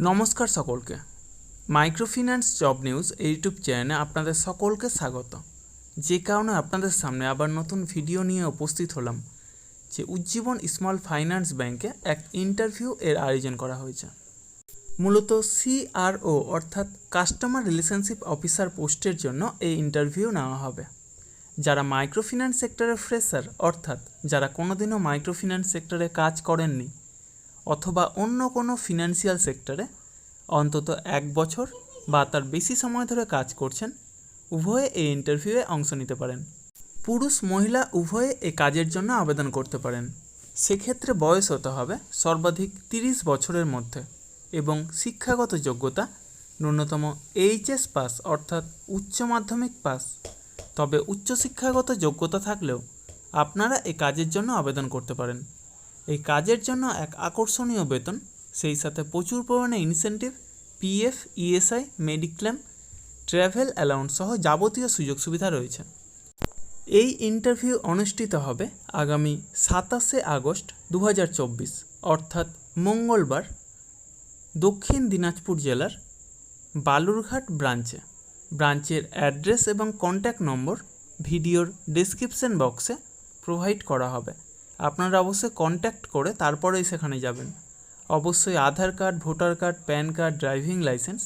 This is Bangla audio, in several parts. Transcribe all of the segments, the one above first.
নমস্কার সকলকে। মাইক্রোফিন্যান্স জব নিউজ ইউটিউব চ্যানেলে আপনাদের সকলকে স্বাগত। যে কারণে আপনাদের সামনে আবার নতুন ভিডিও নিয়ে উপস্থিত হলাম যে উজ্জীবন স্মল ফাইন্যান্স ব্যাংকে এক ইন্টারভিউ এর আয়োজন করা হয়েছে। মূলত CRO অর্থাৎ কাস্টমার রিলেশনশিপ অফিসার পোস্টের জন্য এই ইন্টারভিউ নেওয়া হবে। যারা মাইক্রোফিন্যান্স সেক্টরে ফ্রেশার অর্থাৎ যারা কোনোদিনও মাইক্রোফিন্যান্স সেক্টরে কাজ করেননি অথবা অন্য কোনো ফিনান্সিয়াল সেক্টরে অন্তত 1 বছর বা তার বেশি সময় ধরে কাজ করছেন, উভয়ে এই ইন্টারভিউয়ে অংশ নিতে পারেন। পুরুষ মহিলা উভয়ে এই কাজের জন্য আবেদন করতে পারেন। সেক্ষেত্রে বয়স হতে হবে সর্বাধিক 30 বছরের মধ্যে এবং শিক্ষাগত যোগ্যতা ন্যূনতম HS পাস অর্থাৎ উচ্চ মাধ্যমিক পাস। তবে উচ্চশিক্ষাগত যোগ্যতা থাকলেও আপনারা এই কাজের জন্য আবেদন করতে পারেন। এই কাজের জন্য এক আকর্ষণীয় বেতন, সেই সাথে প্রচুর পরিমাণে incentive, PF, ESI, mediclaim, travel allowance সহ যাবতীয় সুযোগ সুবিধা রয়েছে। এই ইন্টারভিউ অনুষ্ঠিত হবে আগামী 27শে আগস্ট 2024 অর্থাৎ মঙ্গলবার দক্ষিণ দিনাজপুর জেলার বালুরঘাট ব্রাঞ্চের অ্যাড্রেস এবং কন্ট্যাক্ট নম্বর ভিডিওর ডেসক্রিপশন বক্সে প্রোভাইড করা হবে। আপনারা অবশ্যই কন্ট্যাক্ট করে তারপরেই সেখানে যাবেন। অবশ্যই Aadhaar card, voter card, PAN card, driving licence,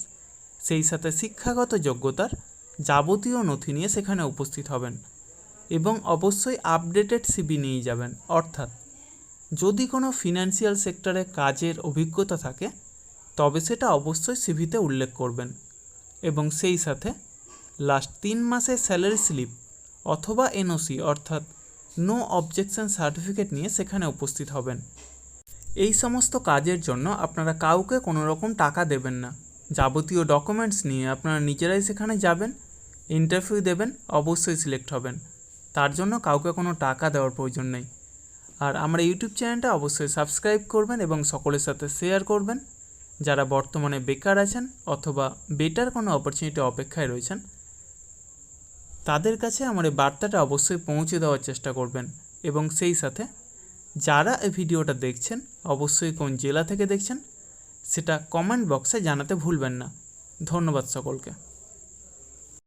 সেই সাথে শিক্ষাগত যোগ্যতার যাবতীয় নথি নিয়ে সেখানে উপস্থিত হবেন এবং অবশ্যই আপডেটেড CV নিয়ে যাবেন। অর্থাৎ যদি কোনো ফিনান্সিয়াল সেক্টরে কাজের অভিজ্ঞতা থাকে তবে সেটা অবশ্যই CVতে উল্লেখ করবেন এবং সেই সাথে লাস্ট 3 মাসের স্যালারি স্লিপ অথবা NOC অর্থাৎ নো অবজেকশন সার্টিফিকেট নিয়ে সেখানে উপস্থিত হবেন। এই সমস্ত কাজের জন্য আপনারা কাউকে কোনো রকম টাকা দেবেন না। যাবতীয় ডকুমেন্টস নিয়ে আপনারা নিজেরাই সেখানে যাবেন, ইন্টারভিউ দেবেন, অবশ্যই সিলেক্ট হবেন। তার জন্য কাউকে কোনো টাকা দেওয়ার প্রয়োজন নেই। আর আমার ইউটিউব চ্যানেলটা অবশ্যই সাবস্ক্রাইব করবেন এবং সকলের সাথে শেয়ার করবেন। যারা বর্তমানে বেকার আছেন অথবা বেটার কোনো অপরচুনিটি অপেক্ষায় রয়েছেন তাদের কাছে আমার এই বার্তাটা অবশ্যই পৌঁছে দেওয়ার চেষ্টা করবেন এবং সেই সাথে যারা এই ভিডিওটা দেখছেন অবশ্যই কোন জেলা থেকে দেখছেন সেটা কমেন্ট বক্সে জানাতে ভুলবেন না। ধন্যবাদ সকলকে।